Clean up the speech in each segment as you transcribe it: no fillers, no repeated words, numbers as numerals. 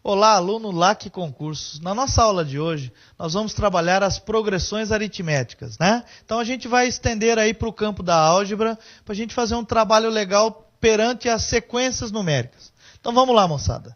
Olá, aluno LAC Concursos. Na nossa aula de hoje, nós vamos trabalhar as progressões aritméticas, né? Então a gente vai estender aí para o campo da álgebra, para a gente fazer um trabalho legal perante as sequências numéricas. Então vamos lá, moçada.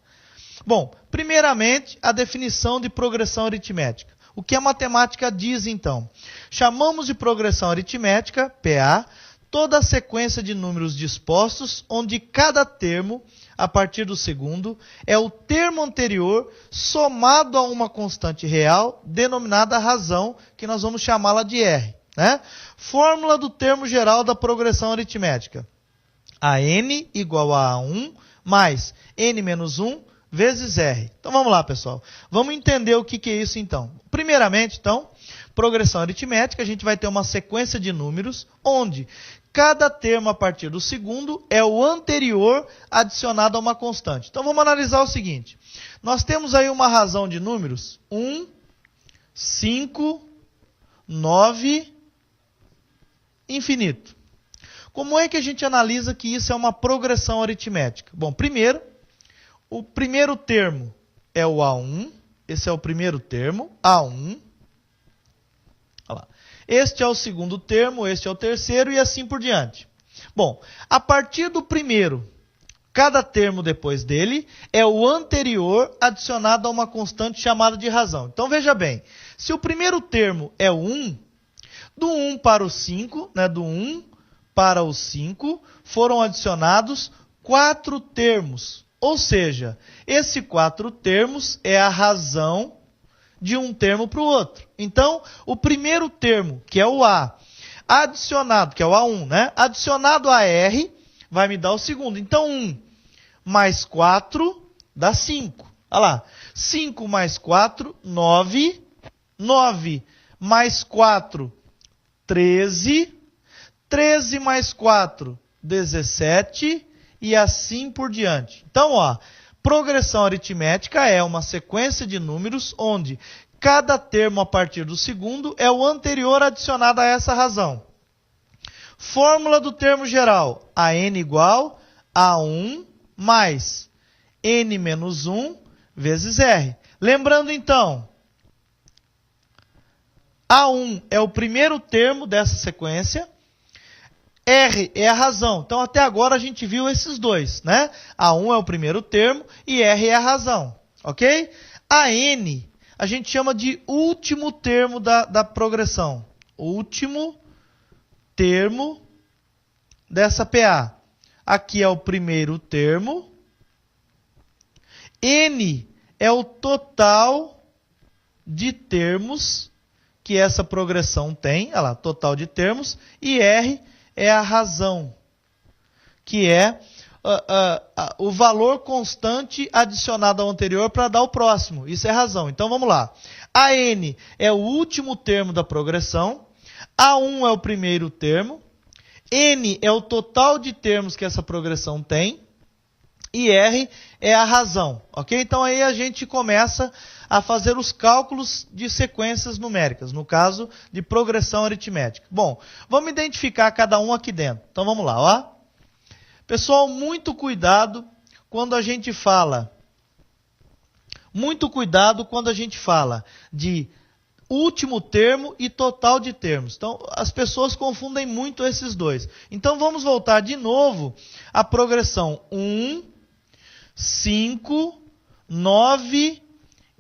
Bom, primeiramente, a definição de progressão aritmética. O que a matemática diz, então? Chamamos de progressão aritmética, PA, toda a sequência de números dispostos, onde cada termo, a partir do segundo, é o termo anterior somado a uma constante real, denominada razão, que nós vamos chamá-la de R. Né? Fórmula do termo geral da progressão aritmética. A n igual a 1 mais n menos 1 vezes R. Então vamos lá, pessoal. Vamos entender o que é isso, então. Primeiramente, então, progressão aritmética, a gente vai ter uma sequência de números, onde cada termo a partir do segundo é o anterior adicionado a uma constante. Então vamos analisar o seguinte. Nós temos aí uma razão de números 1, 5, 9, infinito. Como é que a gente analisa que isso é uma progressão aritmética? Bom, primeiro, o primeiro termo é o A1. Esse é o primeiro termo, A1. Olha lá. Este é o segundo termo, este é o terceiro e assim por diante. Bom, a partir do primeiro, cada termo depois dele é o anterior adicionado a uma constante chamada de razão. Então veja bem, se o primeiro termo é o 1, do 1 para o 5, né, do 1 para o 5, foram adicionados 4 termos. Ou seja, esses 4 termos é a razão de um termo para o outro. Então, o primeiro termo, que é o A, adicionado, que é o A1, né? Adicionado a R, vai me dar o segundo. Então, 1 mais 4 dá 5. Olha lá. 5 mais 4, 9. 9 mais 4, 13. 13 mais 4, 17. E assim por diante. Então, ó, progressão aritmética é uma sequência de números onde cada termo a partir do segundo é o anterior adicionado a essa razão. Fórmula do termo geral. A n igual a 1 mais n menos 1 vezes R. Lembrando então, A1 é o primeiro termo dessa sequência. R é a razão. Então, até agora a gente viu esses dois, né? A1 é o primeiro termo e R é a razão, ok? A N a gente chama de último termo da progressão. Último termo dessa PA. Aqui é o primeiro termo. N é o total de termos que essa progressão tem. Olha lá, total de termos. E R é a razão, que é o valor constante adicionado ao anterior para dar o próximo. Isso é razão. Então vamos lá. A n é o último termo da progressão. A1 é o primeiro termo. N é o total de termos que essa progressão tem. E R é a razão. Ok? Então aí a gente começa a fazer os cálculos de sequências numéricas, no caso de progressão aritmética. Bom, vamos identificar cada um aqui dentro. Então vamos lá, ó. Pessoal, muito cuidado quando a gente fala. Muito cuidado quando a gente fala de último termo e total de termos. Então, as pessoas confundem muito esses dois. Então, vamos voltar de novo à progressão 1, 5, 9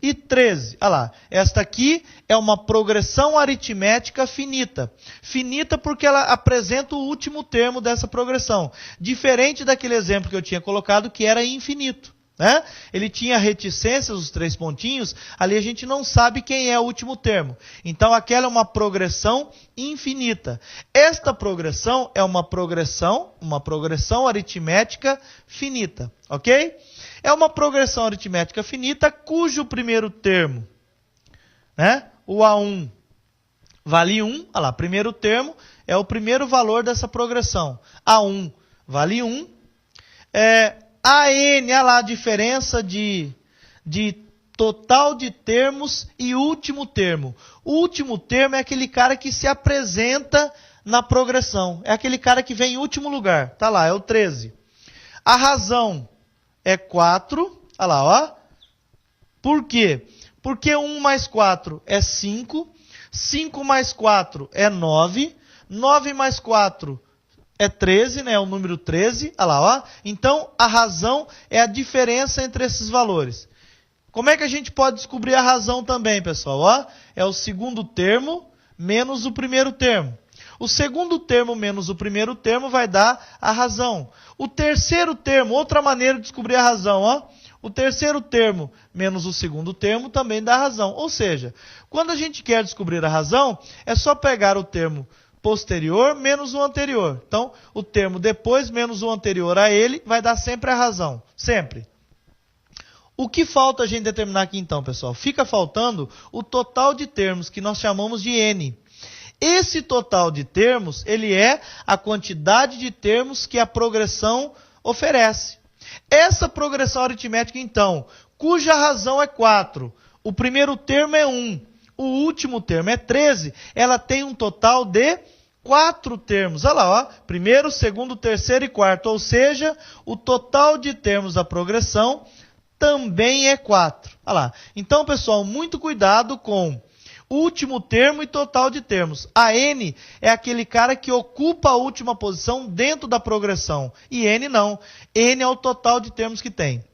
e 13. Olha lá, esta aqui é uma progressão aritmética finita. Finita porque ela apresenta o último termo dessa progressão. Diferente daquele exemplo que eu tinha colocado, que era infinito. Né? Ele tinha reticências, os 3 pontinhos, ali a gente não sabe quem é o último termo. Então aquela é uma progressão infinita. Esta progressão é uma progressão aritmética finita. Ok? É uma progressão aritmética finita cujo primeiro termo, né, o A1, vale 1. Olha lá, primeiro termo é o primeiro valor dessa progressão. A1 vale 1. AN, olha lá a diferença de total de termos e último termo. O último termo é aquele cara que se apresenta na progressão. É aquele cara que vem em último lugar. Está lá, é o 13. A razão é 4. Olha lá, ó. Por quê? Porque 1 mais 4 é 5, 5 mais 4 é 9, 9 mais 4 é 13, né? É o número 13. Olha lá, ó. Então, a razão é a diferença entre esses valores. Como é que a gente pode descobrir a razão também, pessoal? Ó, é o segundo termo menos o primeiro termo. O segundo termo menos o primeiro termo vai dar a razão. O terceiro termo, outra maneira de descobrir a razão, ó. O terceiro termo menos o segundo termo também dá razão. Ou seja, quando a gente quer descobrir a razão, é só pegar o termo posterior menos o anterior. Então, o termo depois menos o anterior a ele vai dar sempre a razão. Sempre. O que falta a gente determinar aqui então, pessoal? Fica faltando o total de termos, que nós chamamos de N. Esse total de termos, ele é a quantidade de termos que a progressão oferece. Essa progressão aritmética, então, cuja razão é 4, o primeiro termo é 1, o último termo é 13, ela tem um total de 4 termos. Olha lá, ó, primeiro, segundo, terceiro e quarto, ou seja, o total de termos da progressão também é 4. Olha lá. Então, pessoal, muito cuidado com último termo e total de termos. A N é aquele cara que ocupa a última posição dentro da progressão. E N não. N é o total de termos que tem.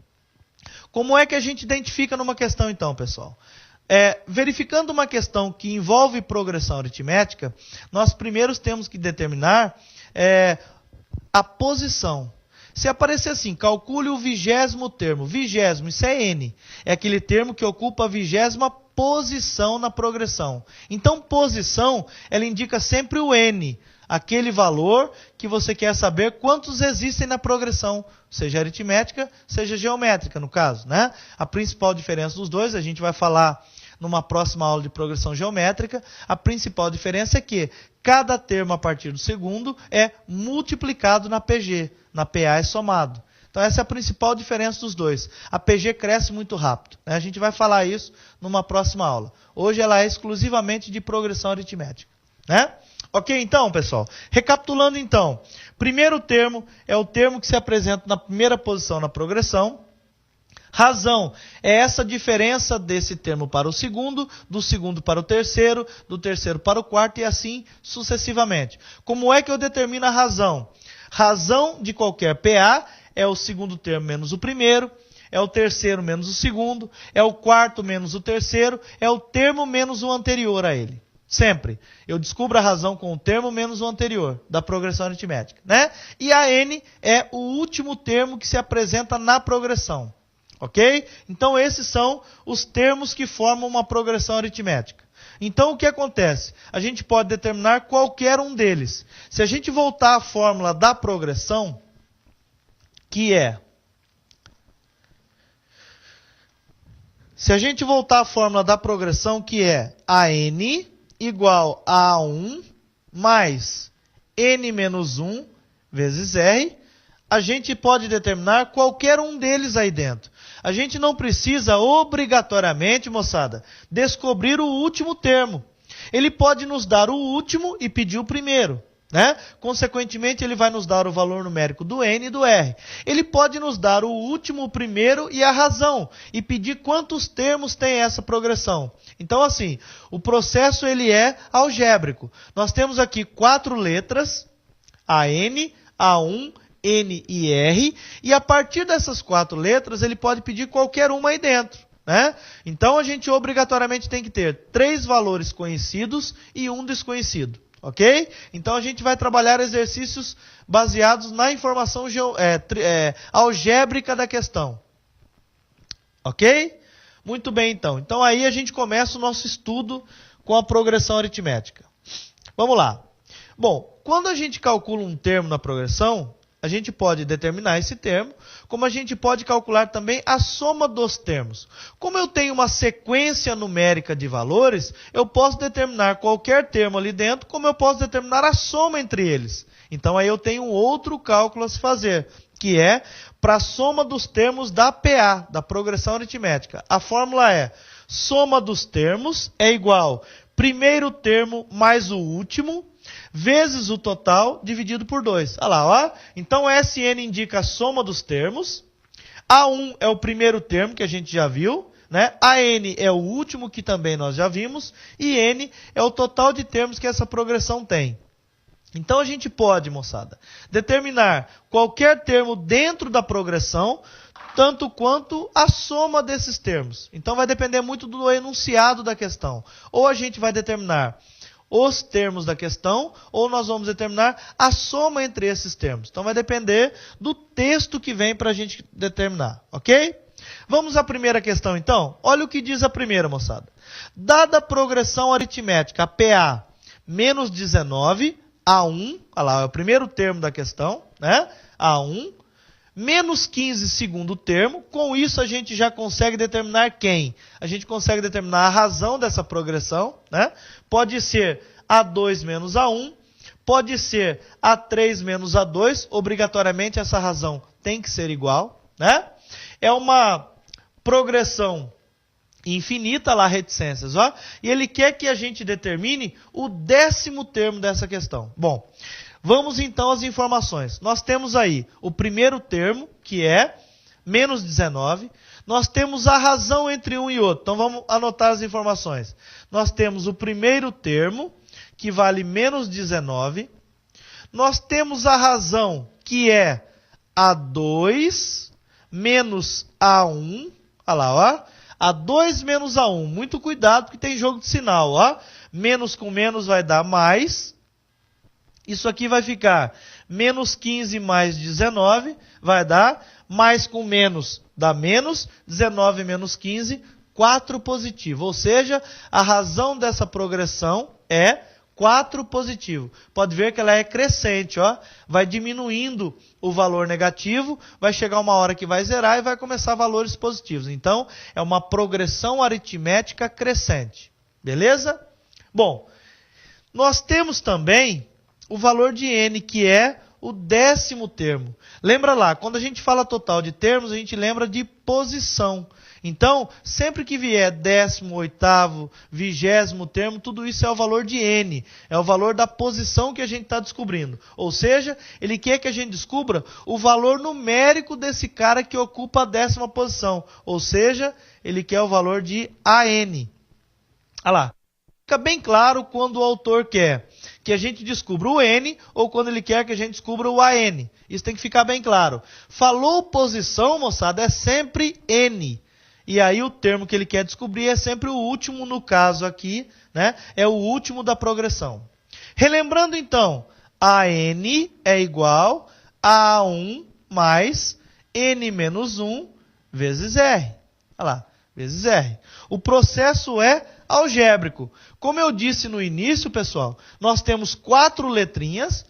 Como é que a gente identifica numa questão então, pessoal? Verificando uma questão que envolve progressão aritmética, nós primeiro temos que determinar a posição. Se aparecer assim, calcule o 20º termo. 20º, isso é N. É aquele termo que ocupa a 20ª posição na progressão. Então, posição, ela indica sempre o N. Aquele valor que você quer saber quantos existem na progressão. Seja aritmética, seja geométrica, no caso, né? A principal diferença dos dois, a gente vai falar numa próxima aula de progressão geométrica. A principal diferença é que cada termo a partir do segundo é multiplicado na PG. Na PA é somado. Então essa é a principal diferença dos dois. A PG cresce muito rápido, né? A gente vai falar isso numa próxima aula. Hoje ela é exclusivamente de progressão aritmética, né? Ok, então, pessoal. Recapitulando então. Primeiro termo é o termo que se apresenta na primeira posição na progressão. Razão é essa diferença desse termo para o segundo, do segundo para o terceiro, do terceiro para o quarto e assim sucessivamente. Como é que eu determino a razão? Razão de qualquer PA é o segundo termo menos o primeiro, é o terceiro menos o segundo, é o quarto menos o terceiro, é o termo menos o anterior a ele. Sempre. Eu descubro a razão com o termo menos o anterior da progressão aritmética, né? E a N é o último termo que se apresenta na progressão. Ok? Então esses são os termos que formam uma progressão aritmética. Então o que acontece? A gente pode determinar qualquer um deles. Se a gente voltar à fórmula da progressão, que é... Se a gente voltar à fórmula da progressão, que é AN igual a A1 mais N menos 1 vezes R, a gente pode determinar qualquer um deles aí dentro. A gente não precisa obrigatoriamente, moçada, descobrir o último termo. Ele pode nos dar o último e pedir o primeiro, né? Consequentemente, ele vai nos dar o valor numérico do N e do R. Ele pode nos dar o último, o primeiro e a razão, e pedir quantos termos tem essa progressão. Então, assim, o processo ele é algébrico. Nós temos aqui 4 letras, AN, A1, N e R, e a partir dessas 4 letras, ele pode pedir qualquer uma aí dentro, né? Então, a gente obrigatoriamente tem que ter 3 valores conhecidos e 1 desconhecido, ok? Então, a gente vai trabalhar exercícios baseados na informação algébrica da questão, ok? Muito bem, então. Então, aí a gente começa o nosso estudo com a progressão aritmética. Vamos lá. Bom, quando a gente calcula um termo na progressão, a gente pode determinar esse termo, como a gente pode calcular também a soma dos termos. Como eu tenho uma sequência numérica de valores, eu posso determinar qualquer termo ali dentro, como eu posso determinar a soma entre eles. Então aí eu tenho outro cálculo a se fazer, que é para a soma dos termos da PA, da progressão aritmética. A fórmula é: soma dos termos é igual primeiro termo mais o último, vezes o total dividido por 2. Olha lá, ó. Então, Sn indica a soma dos termos. A1 é o primeiro termo que a gente já viu, né? A n é o último, que também nós já vimos, e n é o total de termos que essa progressão tem. Então a gente pode, moçada, determinar qualquer termo dentro da progressão, tanto quanto a soma desses termos. Então vai depender muito do enunciado da questão. Ou a gente vai determinar os termos da questão, ou nós vamos determinar a soma entre esses termos. Então vai depender do texto que vem para a gente determinar, ok? Vamos à primeira questão então? Olha o que diz a primeira, moçada. Dada a progressão aritmética PA menos 19, A1, olha lá, é o primeiro termo da questão, né? A1, menos 15, segundo termo. Com isso a gente já consegue determinar quem? A gente consegue determinar a razão dessa progressão, né? Pode ser A2 menos A1, pode ser A3 menos A2, obrigatoriamente essa razão tem que ser igual, né? É uma progressão infinita, lá reticências, ó, e ele quer que a gente determine o 10º termo dessa questão. Bom, vamos então às informações. Nós temos aí o primeiro termo, que é menos 19. Nós temos a razão entre um e outro. Então vamos anotar as informações. Nós temos o primeiro termo, que vale menos 19. Nós temos a razão, que é A2 menos A1. Olha lá, ó. A2 menos A1. Muito cuidado, porque tem jogo de sinal, ó. Menos com menos vai dar mais. Isso aqui vai ficar menos 15 mais 19, vai dar, mais com menos dá menos, 19 menos 15, 4 positivo. Ou seja, a razão dessa progressão é 4 positivo. Pode ver que ela é crescente, ó. Vai diminuindo o valor negativo, vai chegar uma hora que vai zerar e vai começar valores positivos. Então, é uma progressão aritmética crescente. Beleza? Bom, nós temos também o valor de n, que é o 10º termo. Lembra lá, quando a gente fala total de termos, a gente lembra de posição. Então, sempre que vier 18º, 20º termo, tudo isso é o valor de n. É o valor da posição que a gente está descobrindo. Ou seja, ele quer que a gente descubra o valor numérico desse cara que ocupa a 10ª posição. Ou seja, ele quer o valor de AN. Olha lá. Fica bem claro quando o autor quer que a gente descubra o n ou quando ele quer que a gente descubra o AN. Isso tem que ficar bem claro. Falou posição, moçada, é sempre n. E aí o termo que ele quer descobrir é sempre o último, no caso aqui, né? É o último da progressão. Relembrando então, AN é igual a A1 mais n menos 1 vezes R. Olha lá, vezes R. O processo é algébrico. Como eu disse no início, pessoal, nós temos 4 letrinhas,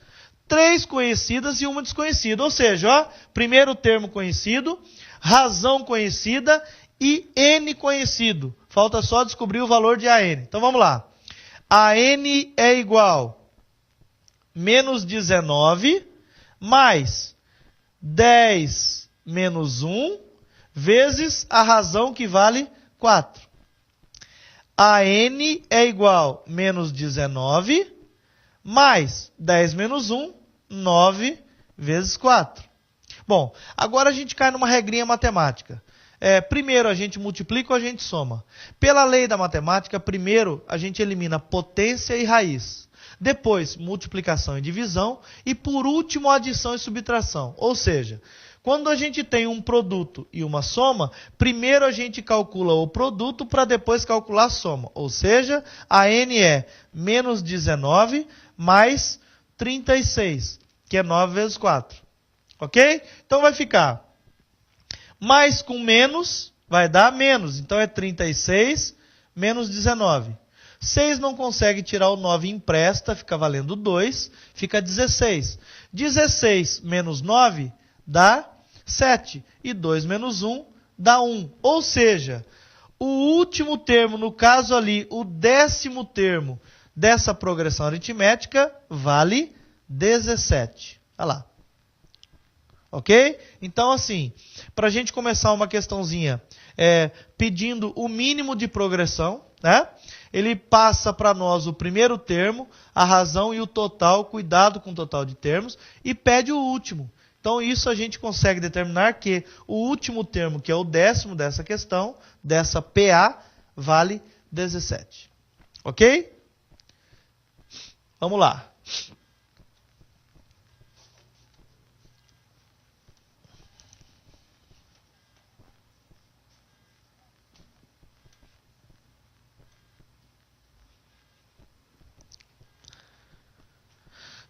3 conhecidas e uma desconhecida. Ou seja, ó, primeiro termo conhecido, razão conhecida e n conhecido. Falta só descobrir o valor de AN. Então vamos lá. AN é igual a menos 19 mais 10 menos 1 vezes a razão, que vale 4. AN é igual a menos 19 mais 10 menos 1, 9 vezes 4. Bom, agora a gente cai numa regrinha matemática. Primeiro a gente multiplica ou a gente soma. Pela lei da matemática, primeiro a gente elimina potência e raiz. Depois, multiplicação e divisão. E por último, adição e subtração. Ou seja, quando a gente tem um produto e uma soma, primeiro a gente calcula o produto para depois calcular a soma. Ou seja, a n é menos 19 mais 36, que é 9 vezes 4. Ok? Então vai ficar mais com menos, vai dar menos. Então é 36 menos 19. 6 não consegue tirar o 9 e empresta, fica valendo 2, fica 16. 16 menos 9 dá 7. E 2 menos 1 dá 1. Ou seja, o último termo, no caso ali, o 10º termo dessa progressão aritmética, vale 17. Olha lá. Ok? Então, assim, para a gente começar uma questãozinha pedindo o mínimo de progressão, né? Ele passa para nós o primeiro termo, a razão e o total, cuidado com o total de termos, e pede o último, Então, isso a gente consegue determinar que o último termo, que é o 10º dessa questão, dessa PA, vale 17. Ok? Vamos lá.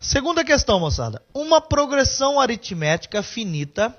Segunda questão, moçada. Uma progressão aritmética finita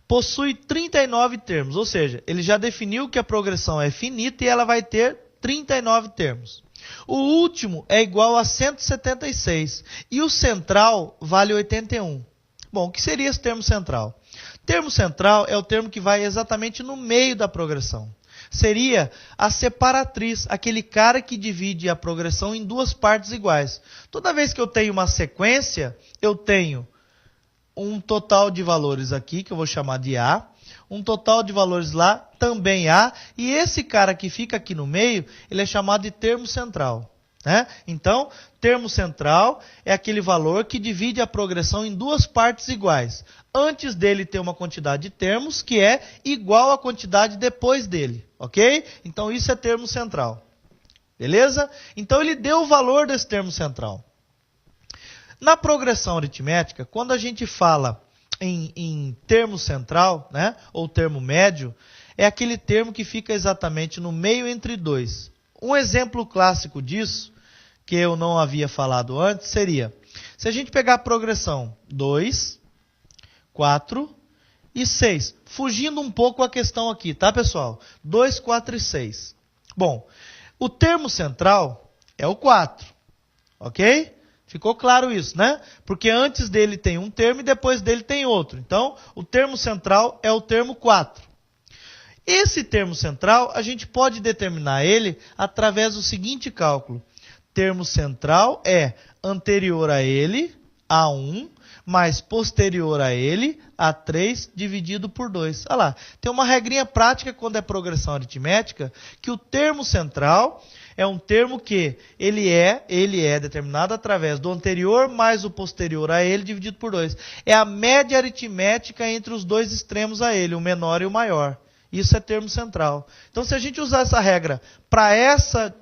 possui 39 termos. Ou seja, ele já definiu que a progressão é finita e ela vai ter 39 termos. O último é igual a 176 e o central vale 81. Bom, o que seria esse termo central? Termo central é o termo que vai exatamente no meio da progressão. Seria a separatriz, aquele cara que divide a progressão em duas partes iguais. Toda vez que eu tenho uma sequência, eu tenho um total de valores aqui, que eu vou chamar de A, um total de valores lá, também A, e esse cara que fica aqui no meio, ele é chamado de termo central. Né? Então, termo central é aquele valor que divide a progressão em duas partes iguais. Antes dele ter uma quantidade de termos que é igual à quantidade depois dele. Ok? Então, isso é termo central. Beleza? Então, ele deu o valor desse termo central. Na progressão aritmética, quando a gente fala em termo central, né, ou termo médio, é aquele termo que fica exatamente no meio entre dois. Um exemplo clássico disso, que eu não havia falado antes, seria, se a gente pegar a progressão 2, 4 e 6, fugindo um pouco a questão aqui, tá, pessoal? 2, 4 e 6. Bom, o termo central é o 4, ok? Ficou claro isso, né? Porque antes dele tem um termo e depois dele tem outro. Então, o termo central é o termo 4. Esse termo central, a gente pode determinar ele através do seguinte cálculo. Termo central é anterior a ele, A1, mais posterior a ele, A3, dividido por 2. Olha lá, tem uma regrinha prática quando é progressão aritmética, que o termo central é um termo que ele é determinado através do anterior mais o posterior a ele, dividido por 2. É a média aritmética entre os dois extremos a ele, o menor e o maior. Isso é termo central. Então, se a gente usar essa regra para essa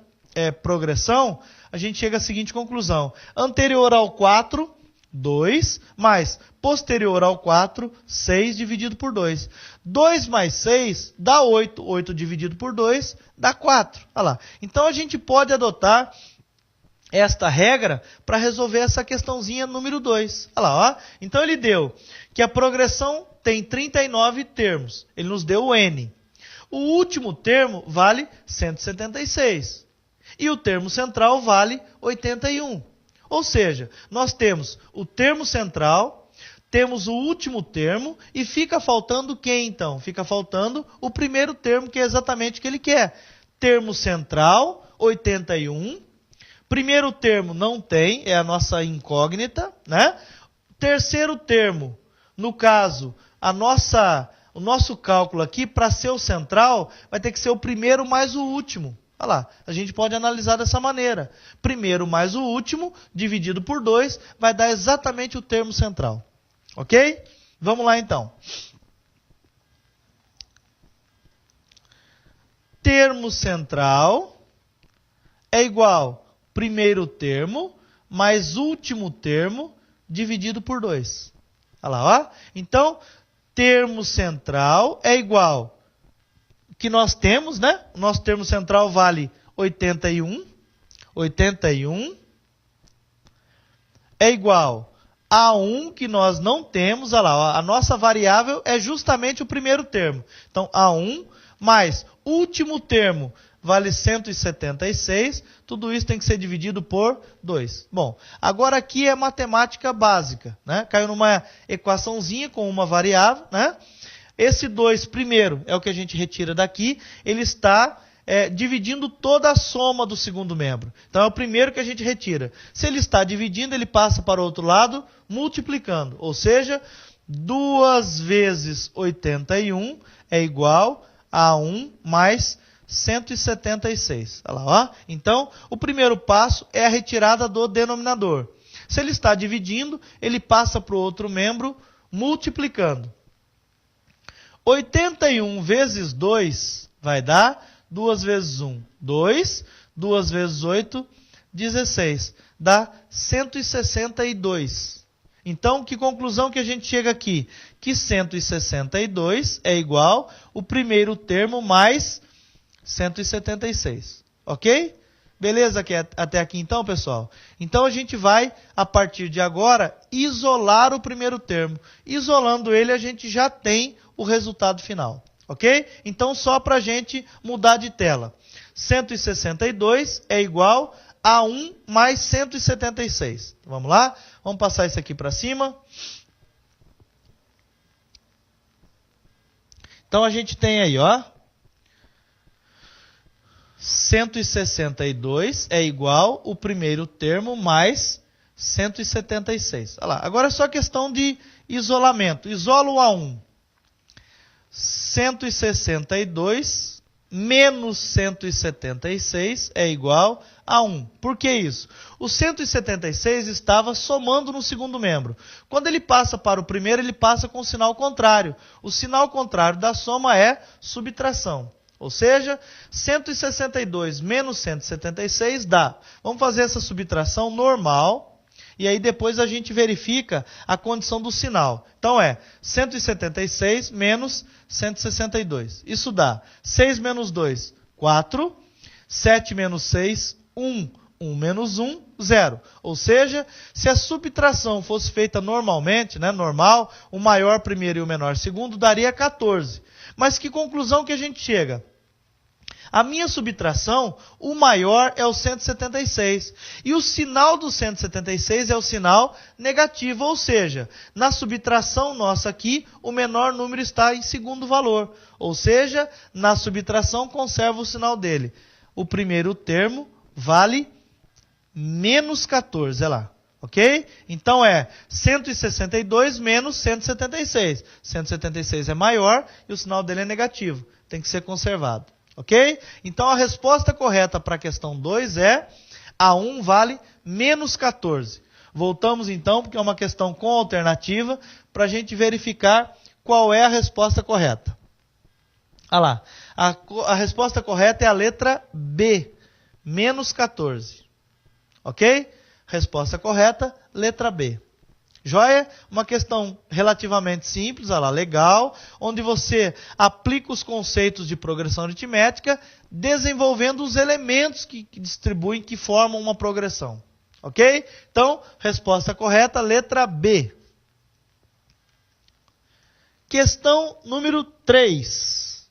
progressão, a gente chega à seguinte conclusão. Anterior ao 4, 2, mais posterior ao 4, 6 dividido por 2. 2 mais 6 dá 8. 8 dividido por 2 dá 4. Olha lá. Então, a gente pode adotar esta regra para resolver essa questãozinha número 2. Olha lá, ó. Então, ele deu que a progressão tem 39 termos. Ele nos deu o N. O último termo vale 176. E o termo central vale 81. Ou seja, nós temos o termo central, temos o último termo e fica faltando quem então? Fica faltando o primeiro termo, que é exatamente o que ele quer. Termo central, 81. Primeiro termo não tem, é a nossa incógnita, né? Terceiro termo, no caso, o nosso cálculo aqui, para ser o central, vai ter que ser o primeiro mais o último. Olha lá, a gente pode analisar dessa maneira. Primeiro mais o último, dividido por 2, vai dar exatamente o termo central. Ok? Vamos lá então. Termo central é igual primeiro termo mais último termo dividido por 2. Olha lá, ó. Então, termo central é igual que nós temos, né? O nosso termo central vale 81. 81 é igual a 1 que nós não temos. Olha lá, ó, a nossa variável é justamente o primeiro termo. Então, A1 mais último termo vale 176. Tudo isso tem que ser dividido por 2. Bom, agora aqui é matemática básica, né? Caiu numa equaçãozinha com uma variável, né? Esse 2 primeiro é o que a gente retira daqui, ele está dividindo toda a soma do segundo membro. Então é o primeiro que a gente retira. Se ele está dividindo, ele passa para o outro lado, multiplicando. Ou seja, 2 vezes 81 é igual a 1 mais 176. Olha lá, ó. Então, o primeiro passo é a retirada do denominador. Se ele está dividindo, ele passa para o outro membro, multiplicando. 81 vezes 2 vai dar 2 vezes 1, 2. 2 vezes 8, 16. Dá 162. Então, que conclusão que a gente chega aqui? Que 162 é igual o primeiro termo mais 176. Ok? Beleza até aqui então, pessoal? Então, a gente vai, a partir de agora, isolar o primeiro termo. Isolando ele, a gente já tem o resultado final. Ok? Então, só para a gente mudar de tela. 162 é igual a 1 mais 176. Vamos lá? Vamos passar isso aqui para cima. Então, a gente tem aí, ó. 162 é igual o primeiro termo mais 176. Olha lá. Agora é só questão de isolamento. Isola o A1. 162 menos 176 é igual a 1. Por que isso? O 176 estava somando no segundo membro. Quando ele passa para o primeiro, ele passa com o sinal contrário. O sinal contrário da soma é subtração. Ou seja, 162 menos 176 dá. Vamos fazer essa subtração normal. E aí depois a gente verifica a condição do sinal. Então é 176 menos 162. Isso dá 6 menos 2, 4. 7 menos 6, 1. 1 menos 1, 0. Ou seja, se a subtração fosse feita normalmente, normal, o maior primeiro e o menor segundo, daria 14. Mas que conclusão que a gente chega? A minha subtração, o maior é o 176. E o sinal do 176 é o sinal negativo. Ou seja, na subtração nossa aqui, o menor número está em segundo valor. Ou seja, na subtração conserva o sinal dele. O primeiro termo vale menos 14. Olha lá. Ok? Então é 162 menos 176. 176 é maior e o sinal dele é negativo. Tem que ser conservado. Ok? Então, a resposta correta para a questão 2 é A1 vale menos 14. Voltamos então, porque é uma questão com alternativa, para a gente verificar qual é a resposta correta. Olha lá. A resposta correta é a letra B, menos 14. Ok? Resposta correta, letra B. Joia? Uma questão relativamente simples, olha lá, legal, onde você aplica os conceitos de progressão aritmética, desenvolvendo os elementos que distribuem, que formam uma progressão. Ok? Então, resposta correta, letra B. Questão número 3.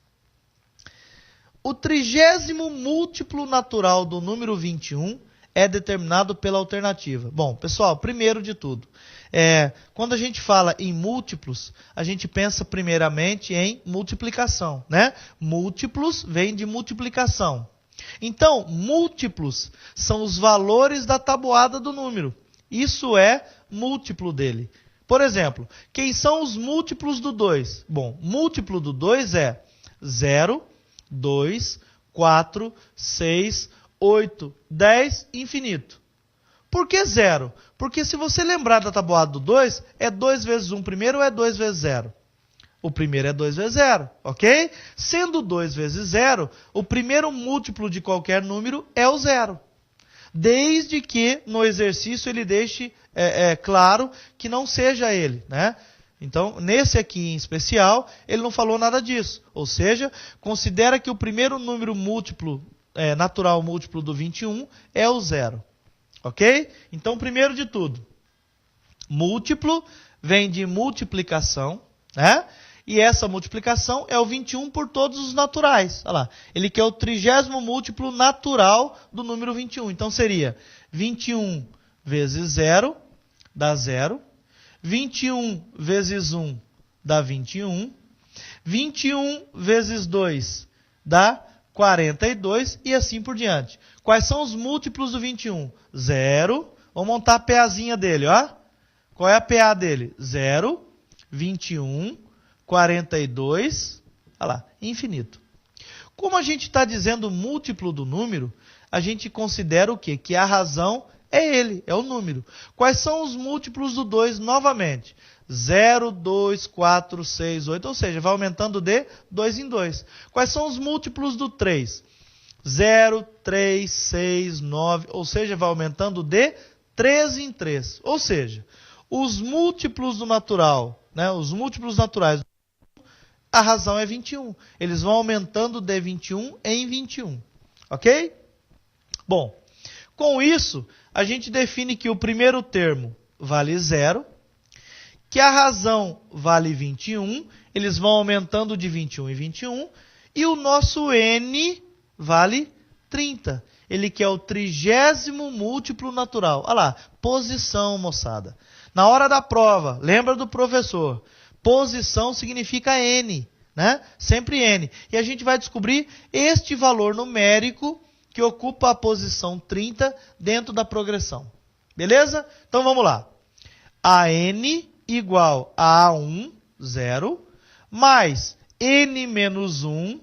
O 30º múltiplo natural do número 21 é determinado pela alternativa. Bom, pessoal, primeiro de tudo, quando a gente fala em múltiplos, a gente pensa primeiramente em multiplicação, né? Múltiplos vem de multiplicação. Então, múltiplos são os valores da tabuada do número. Isso é múltiplo dele. Por exemplo, quem são os múltiplos do 2? Bom, múltiplo do 2 é 0, 2, 4, 6, 8, 10, infinito. Por que 0? Porque se você lembrar da tabuada do 2, é 2 vezes 1 primeiro ou é 2 vezes 0? O primeiro é 2 vezes 0, ok? Sendo 2 vezes 0, o primeiro múltiplo de qualquer número é o 0. Desde que no exercício ele deixe claro que não seja ele, né? Então, nesse aqui em especial, ele não falou nada disso. Ou seja, considera que o primeiro número múltiplo natural múltiplo do 21 é o 0. Ok? Então, primeiro de tudo, múltiplo vem de multiplicação, né? E essa multiplicação é o 21 por todos os naturais. Olha lá, ele quer o 30º múltiplo natural do número 21. Então, seria 21 vezes 0 dá 0. 21 vezes 1 dá 21. 21 vezes 2 dá 42 e assim por diante. Quais são os múltiplos do 21? 0. Vamos montar a PAzinha dele, ó. Qual é a PA dele? 0, 21, 42, olha lá, infinito. Como a gente está dizendo múltiplo do número, a gente considera o quê? Que a razão É ele, é o número. Quais são os múltiplos do 2 novamente? 0, 2, 4, 6, 8, ou seja, vai aumentando de 2 em 2. Quais são os múltiplos do 3? 0, 3, 6, 9, ou seja, vai aumentando de 3 em 3. Ou seja, os múltiplos do natural, né, os múltiplos naturais, a razão é 21. Eles vão aumentando de 21 em 21. Ok? Bom, com isso, a gente define que o primeiro termo vale 0, que a razão vale 21, eles vão aumentando de 21 em 21, e o nosso n vale 30. Ele quer o 30º múltiplo natural. Olha lá, posição, moçada. Na hora da prova, lembra do professor, posição significa n, né? Sempre n. E a gente vai descobrir este valor numérico que ocupa a posição 30 dentro da progressão. Beleza? Então vamos lá. A n igual a A1, 0, mais n menos 1,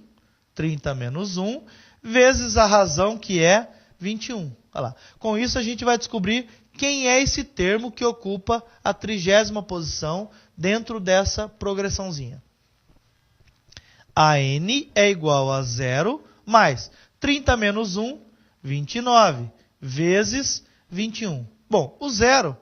30 menos 1, vezes a razão que é 21. Olha lá. Com isso a gente vai descobrir quem é esse termo que ocupa a 30ª posição dentro dessa progressãozinha. A n é igual a 0 mais 30 menos 1, 29, vezes 21. Bom, o 0,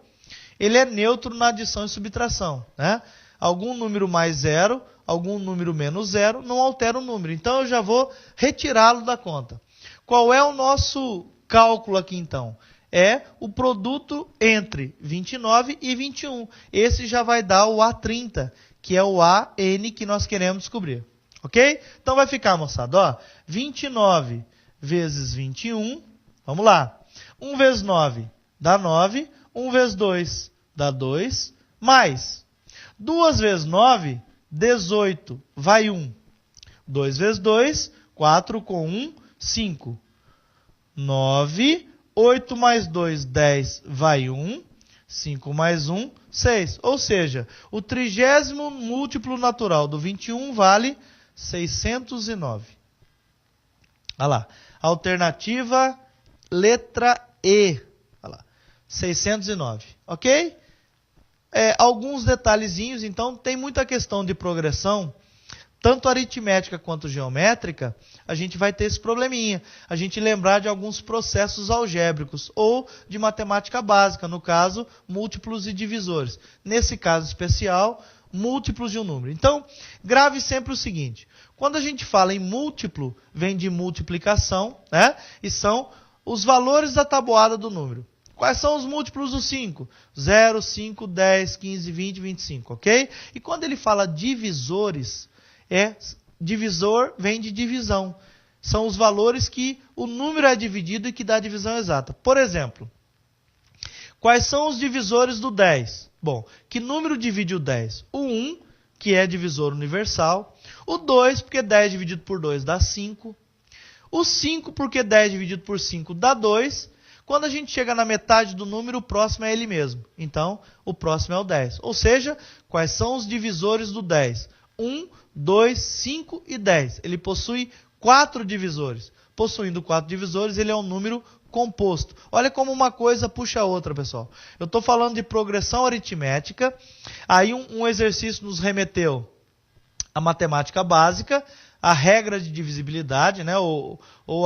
ele é neutro na adição e subtração, né? Algum número mais 0, algum número menos 0, não altera o número. Então, eu já vou retirá-lo da conta. Qual é o nosso cálculo aqui, então? É o produto entre 29 e 21. Esse já vai dar o A30, que é o AN que nós queremos descobrir. Ok? Então, vai ficar, moçada, ó, 29 vezes 21, vamos lá. 1 vezes 9 dá 9, 1 vezes 2 dá 2, mais 2 vezes 9, 18, vai 1. 2 vezes 2, 4 com 1, 5. 9, 8 mais 2, 10, vai 1. 5 mais 1, 6. Ou seja, o 30º múltiplo natural do 21 vale 609. Olha lá. Alternativa letra E. Olha lá. 609. Ok? Alguns detalhezinhos. Então, tem muita questão de progressão, tanto aritmética quanto geométrica, a gente vai ter esse probleminha. A gente lembrar de alguns processos algébricos ou de matemática básica, no caso, múltiplos e divisores. Nesse caso especial, múltiplos de um número. Então, grave sempre o seguinte. Quando a gente fala em múltiplo, vem de multiplicação, né? E são os valores da tabuada do número. Quais são os múltiplos do 5? 0, 5, 10, 15, 20, 25, ok? E quando ele fala divisores, divisor vem de divisão. São os valores que o número é dividido e que dá a divisão exata. Por exemplo, quais são os divisores do 10? Bom, que número divide o 10? O 1, que é divisor universal. O 2, porque 10 dividido por 2 dá 5. O 5, porque 10 dividido por 5 dá 2. Quando a gente chega na metade do número, o próximo é ele mesmo. Então, o próximo é o 10. Ou seja, quais são os divisores do 10? 1, 2, 5 e 10. Ele possui 4 divisores. Possuindo 4 divisores, ele é um número composto. Olha como uma coisa puxa a outra, pessoal. Eu estou falando de progressão aritmética. Aí um exercício nos remeteu à matemática básica, a regra de divisibilidade, né? ou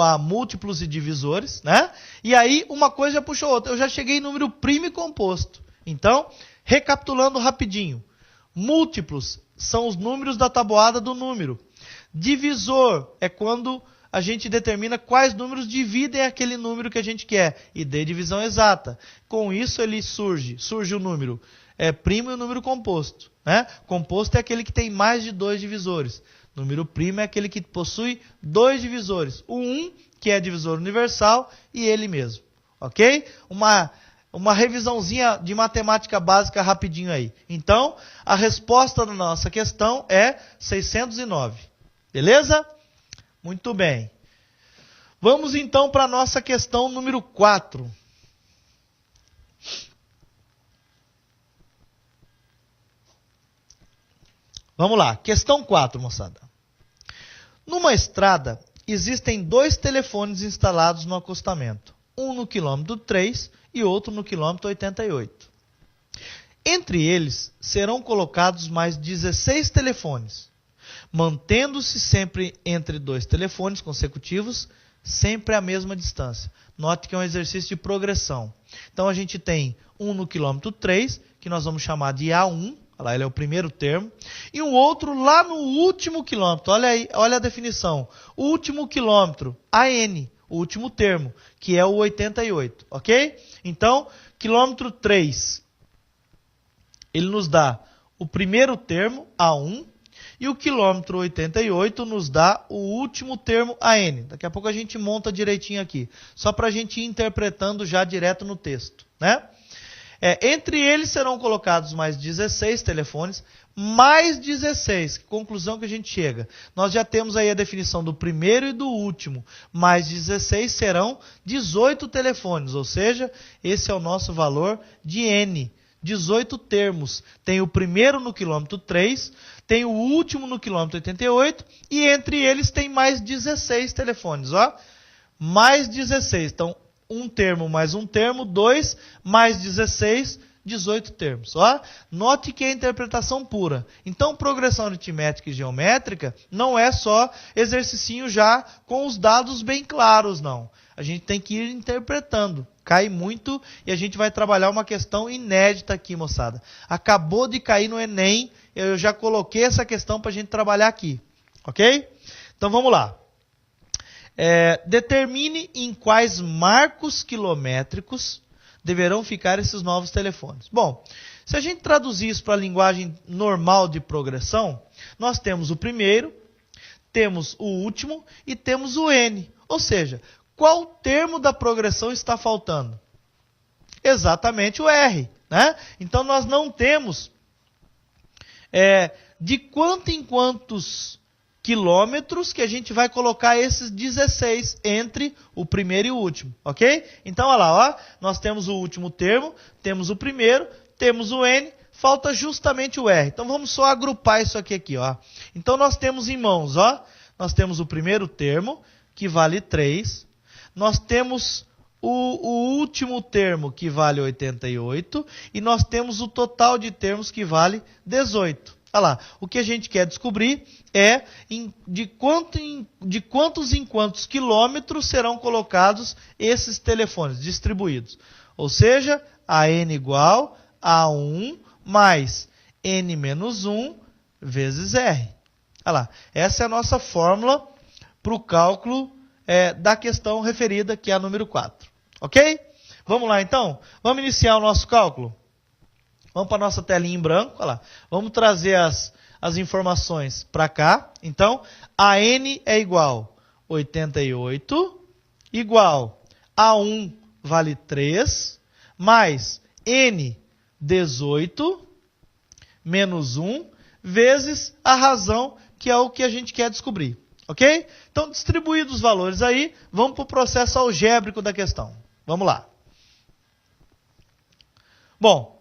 a múltiplos e divisores. Né? E aí uma coisa já puxa a outra. Eu já cheguei em número primo e composto. Então, recapitulando rapidinho. Múltiplos são os números da tabuada do número. Divisor é quando a gente determina quais números dividem aquele número que a gente quer e dê divisão exata. Com isso ele surge o número primo e o número composto. Né? Composto é aquele que tem mais de 2 divisores. Número primo é aquele que possui 2 divisores. O 1, que é divisor universal, e ele mesmo. Ok? Uma revisãozinha de matemática básica rapidinho aí. Então, a resposta da nossa questão é 609. Beleza? Muito bem. Vamos então para a nossa questão número 4. Vamos lá. Questão 4, moçada. Numa estrada, existem 2 telefones instalados no acostamento. Um no quilômetro 3 e outro no quilômetro 88. Entre eles serão colocados mais 16 telefones, mantendo-se sempre entre 2 telefones consecutivos, sempre a mesma distância. Note que é um exercício de progressão. Então a gente tem um no quilômetro 3, que nós vamos chamar de A1, lá ele é o primeiro termo, e um outro lá no último quilômetro. Olha aí, olha a definição. O último quilômetro, AN, o último termo, que é o 88, ok? Então, quilômetro 3, ele nos dá o primeiro termo, A1, e o quilômetro 88 nos dá o último termo, AN. Daqui a pouco a gente monta direitinho aqui, só para a gente ir interpretando já direto no texto, né? Entre eles serão colocados mais 16 telefones, mais 16. Que conclusão que a gente chega? Nós já temos aí a definição do primeiro e do último. Mais 16 serão 18 telefones, ou seja, esse é o nosso valor de N. 18 termos. Tem o primeiro no quilômetro 3, tem o último no quilômetro 88, e entre eles tem mais 16 telefones. Ó. Mais 16. Então, um termo mais um termo, 2 mais 16, 18 termos. Ó. Note que é interpretação pura. Então, progressão aritmética e geométrica não é só exercicinho já com os dados bem claros, não. A gente tem que ir interpretando. Cai muito e a gente vai trabalhar uma questão inédita aqui, moçada. Acabou de cair no Enem, eu já coloquei essa questão para a gente trabalhar aqui. Ok? Então, vamos lá. Determine em quais marcos quilométricos deverão ficar esses novos telefones. Bom, se a gente traduzir isso para a linguagem normal de progressão, nós temos o primeiro, temos o último e temos o N. Ou seja, qual termo da progressão está faltando? Exatamente o R. Né? Então nós não temos de quanto em quantos quilômetros que a gente vai colocar esses 16 entre o primeiro e o último, ok? Então, olha lá, ó, nós temos o último termo, temos o primeiro, temos o N, falta justamente o R. Então, vamos só agrupar isso aqui, ó. Então, nós temos em mãos, ó, nós temos o primeiro termo, que vale 3, nós temos o último termo, que vale 88, e nós temos o total de termos, que vale 18. Olha lá, o que a gente quer descobrir é de quantos em quantos quilômetros serão colocados esses telefones distribuídos. Ou seja, AN igual a 1 mais N menos 1 vezes R. Olha lá, essa é a nossa fórmula para o cálculo da questão referida, que é a número 4. Ok? Vamos lá então? Vamos iniciar o nosso cálculo? Vamos para a nossa telinha em branco, olha lá. Vamos trazer as informações para cá. Então, a N é igual a 88, igual a 1 vale 3, mais N, 18, menos 1, vezes a razão, que é o que a gente quer descobrir. Ok? Então, distribuídos os valores aí, vamos para o processo algébrico da questão. Vamos lá. Bom,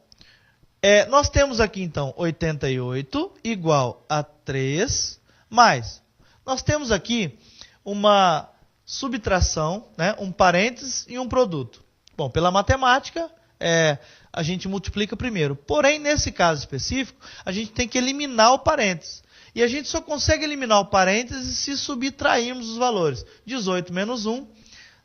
nós temos aqui, então, 88 igual a 3, mais. Nós temos aqui uma subtração, né, um parênteses e um produto. Bom, pela matemática, a gente multiplica primeiro. Porém, nesse caso específico, a gente tem que eliminar o parênteses. E a gente só consegue eliminar o parênteses se subtrairmos os valores. 18 menos 1,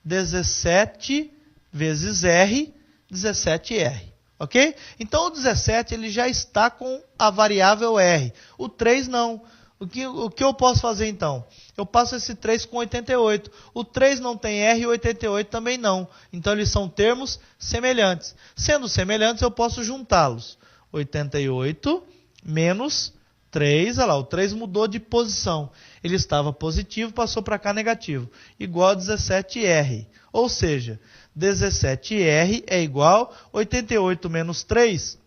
17 vezes R, 17R. Ok? Então, o 17 ele já está com a variável R. O 3 não. O que eu posso fazer então? Eu passo esse 3 com 88. O 3 não tem R e o 88 também não. Então, eles são termos semelhantes. Sendo semelhantes, eu posso juntá-los. 88 menos 3. Olha lá, o 3 mudou de posição. Ele estava positivo, passou para cá negativo. Igual a 17R. Ou seja, 17R é igual a 88 menos 3,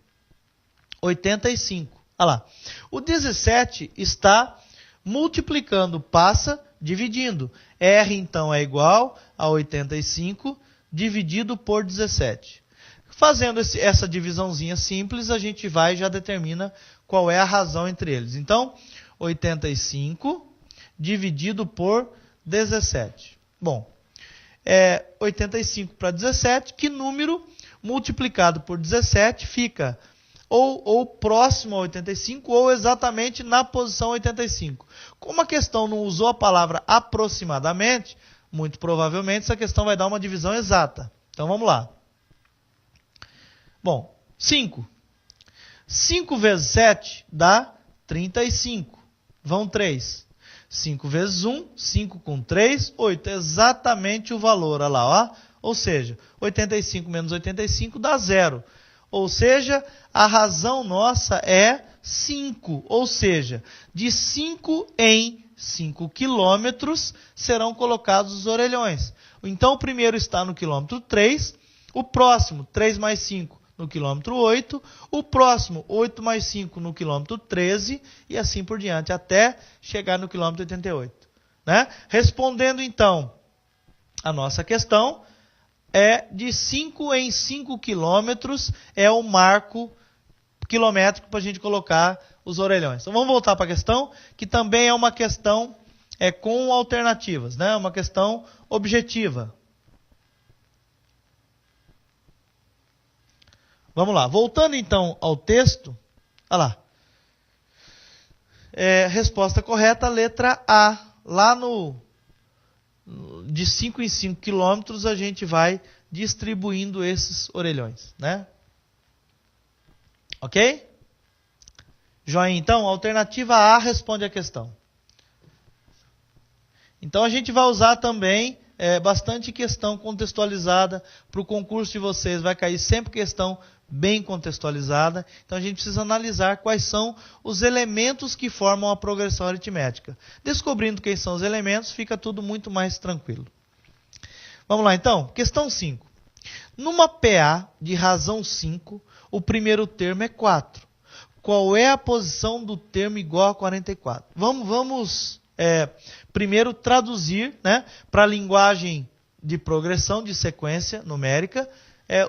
85. Olha lá. O 17 está multiplicando, passa dividindo. R, então, é igual a 85 dividido por 17. Fazendo essa divisãozinha simples, a gente vai e já determina qual é a razão entre eles. Então, 85 dividido por 17. Bom, 85 para 17, que número multiplicado por 17 fica ou próximo a 85 ou exatamente na posição 85. Como a questão não usou a palavra aproximadamente, muito provavelmente essa questão vai dar uma divisão exata. Então vamos lá. Bom, 5. 5 vezes 7 dá 35. Vão 3. 5 vezes 1, 5 com 3, 8. Exatamente o valor, olha lá, ó. Ou seja, 85 menos 85 dá 0. Ou seja, a razão nossa é 5. Ou seja, de 5 em 5 quilômetros serão colocados os orelhões. Então, o primeiro está no quilômetro 3, o próximo, 3 mais 5, no quilômetro 8, o próximo, 8 mais 5, no quilômetro 13, e assim por diante, até chegar no quilômetro 88. Né? Respondendo, então, a nossa questão, de 5 em 5 quilômetros é o marco quilométrico para a gente colocar os orelhões. Então vamos voltar para a questão, que também é uma questão com alternativas, né? Uma questão objetiva. Vamos lá, voltando então ao texto, olha lá. Resposta correta, letra A. Lá de 5 em 5 quilômetros a gente vai distribuindo esses orelhões, né? Ok? Joinha, então, alternativa A responde a questão. Então a gente vai usar também bastante questão contextualizada para o concurso de vocês. Vai cair sempre questão bem contextualizada. Então a gente precisa analisar quais são os elementos que formam a progressão aritmética. Descobrindo quem são os elementos, fica tudo muito mais tranquilo. Vamos lá então, questão 5. Numa PA de razão 5, o primeiro termo é 4. Qual é a posição do termo igual a 44? Vamos primeiro traduzir, né, para a linguagem de progressão, de sequência numérica,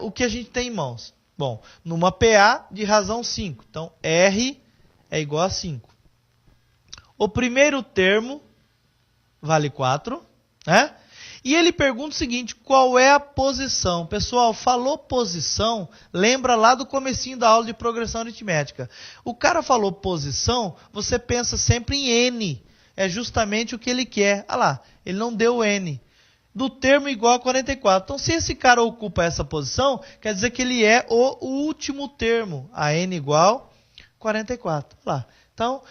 o que a gente tem em mãos. Bom, numa PA de razão 5, então R é igual a 5. O primeiro termo vale 4, né? E ele pergunta o seguinte, qual é a posição? Pessoal, falou posição, lembra lá do comecinho da aula de progressão aritmética. O cara falou posição, você pensa sempre em N. É justamente o que ele quer. Olha lá, ele não deu N. Do termo igual a 44. Então, se esse cara ocupa essa posição, quer dizer que ele é o último termo. A N igual a 44. Olha lá. Então,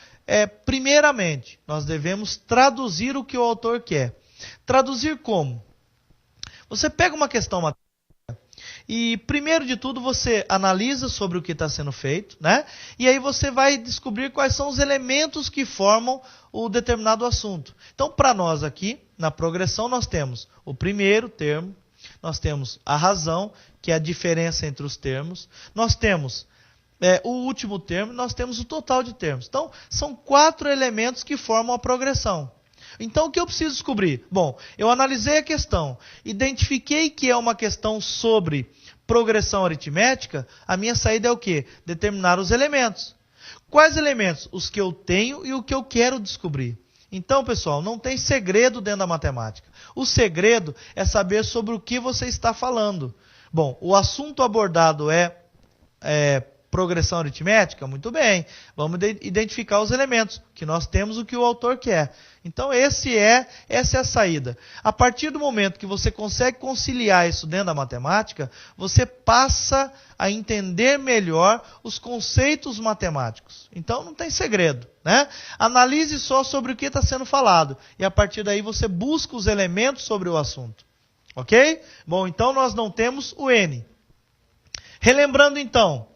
primeiramente, nós devemos traduzir o que o autor quer. Traduzir como? Você pega uma questão matemática e, primeiro de tudo, você analisa sobre o que está sendo feito, né? E aí você vai descobrir quais são os elementos que formam o determinado assunto. Então, para nós aqui, na progressão, nós temos o primeiro termo, nós temos a razão, que é a diferença entre os termos, nós temos o último termo, nós temos o total de termos. Então, são 4 elementos que formam a progressão. Então, o que eu preciso descobrir? Bom, eu analisei a questão, identifiquei que é uma questão sobre progressão aritmética, a minha saída é o quê? Determinar os elementos. Quais elementos? Os que eu tenho e o que eu quero descobrir. Então, pessoal, não tem segredo dentro da matemática. O segredo é saber sobre o que você está falando. Bom, o assunto abordado é progressão aritmética? Muito bem. Vamos identificar os elementos, que nós temos o que o autor quer. Então, essa é a saída. A partir do momento que você consegue conciliar isso dentro da matemática, você passa a entender melhor os conceitos matemáticos. Então, não tem segredo, né? Analise só sobre o que está sendo falado. E a partir daí você busca os elementos sobre o assunto. Ok? Bom, então nós não temos o N. Relembrando então,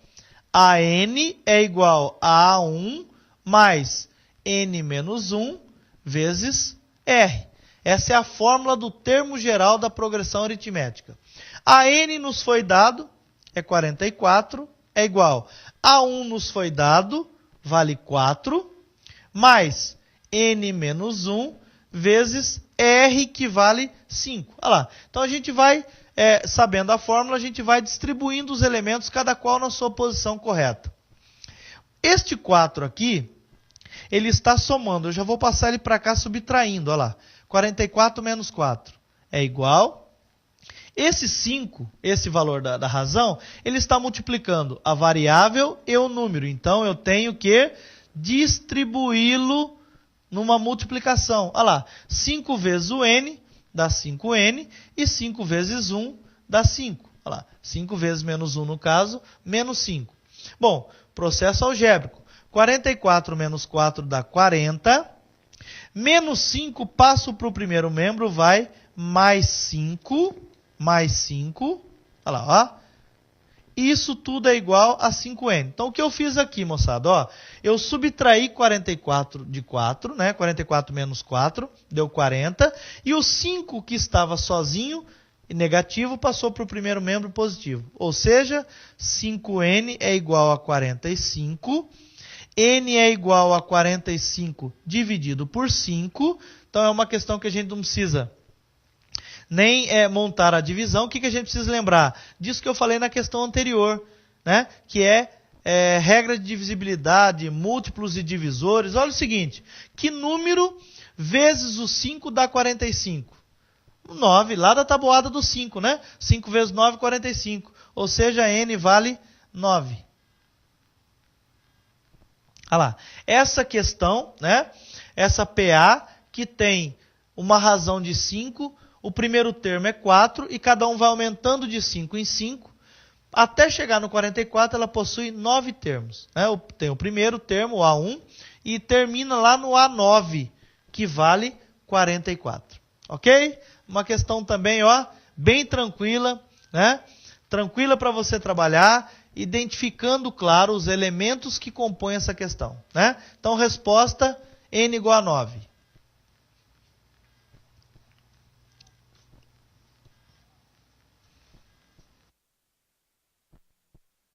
a N é igual a A1 mais N menos 1 vezes R. Essa é a fórmula do termo geral da progressão aritmética. A N nos foi dado, é 44, é igual. A1 nos foi dado, vale 4, mais N menos 1 vezes R, que vale 5. Olha lá. Então a gente vai, sabendo a fórmula, a gente vai distribuindo os elementos, cada qual na sua posição correta. Este 4 aqui, ele está somando. Eu já vou passar ele para cá subtraindo. Olha lá. 44 menos 4 é igual. Esse 5, esse valor da razão, ele está multiplicando a variável e o número. Então, eu tenho que distribuí-lo numa multiplicação. Olha lá, 5 vezes o n dá 5n e 5 vezes 1 dá 5. Olha lá, 5 vezes menos 1 no caso, menos 5. Bom, processo algébrico. 44 menos 4 dá 40. Menos 5, passo para o primeiro membro, vai mais 5. Mais 5. Olha lá, ó. Isso tudo é igual a 5n. Então, o que eu fiz aqui, moçada? Ó, eu subtraí 44 de 4, né? 44 menos 4, deu 40. E o 5 que estava sozinho, negativo, passou para o primeiro membro positivo. Ou seja, 5n é igual a 45. N é igual a 45 dividido por 5. Então, é uma questão que a gente não precisa nem montar a divisão. O que a gente precisa lembrar? Disso que eu falei na questão anterior, né? Que é regra de divisibilidade, múltiplos e divisores. Olha o seguinte, que número vezes o 5 dá 45? 9, lá da tabuada do 5, né? 5 vezes 9, 45. Ou seja, n vale 9. Olha lá, essa questão, né? Essa PA que tem uma razão de 5, o primeiro termo é 4 e cada um vai aumentando de 5 em 5. Até chegar no 44, ela possui 9 termos. Né? Tem o primeiro termo, o A1, e termina lá no A9, que vale 44. Ok? Uma questão também, ó, bem tranquila, né? Tranquila para você trabalhar, identificando, claro, os elementos que compõem essa questão. Né? Então, resposta, n igual a 9.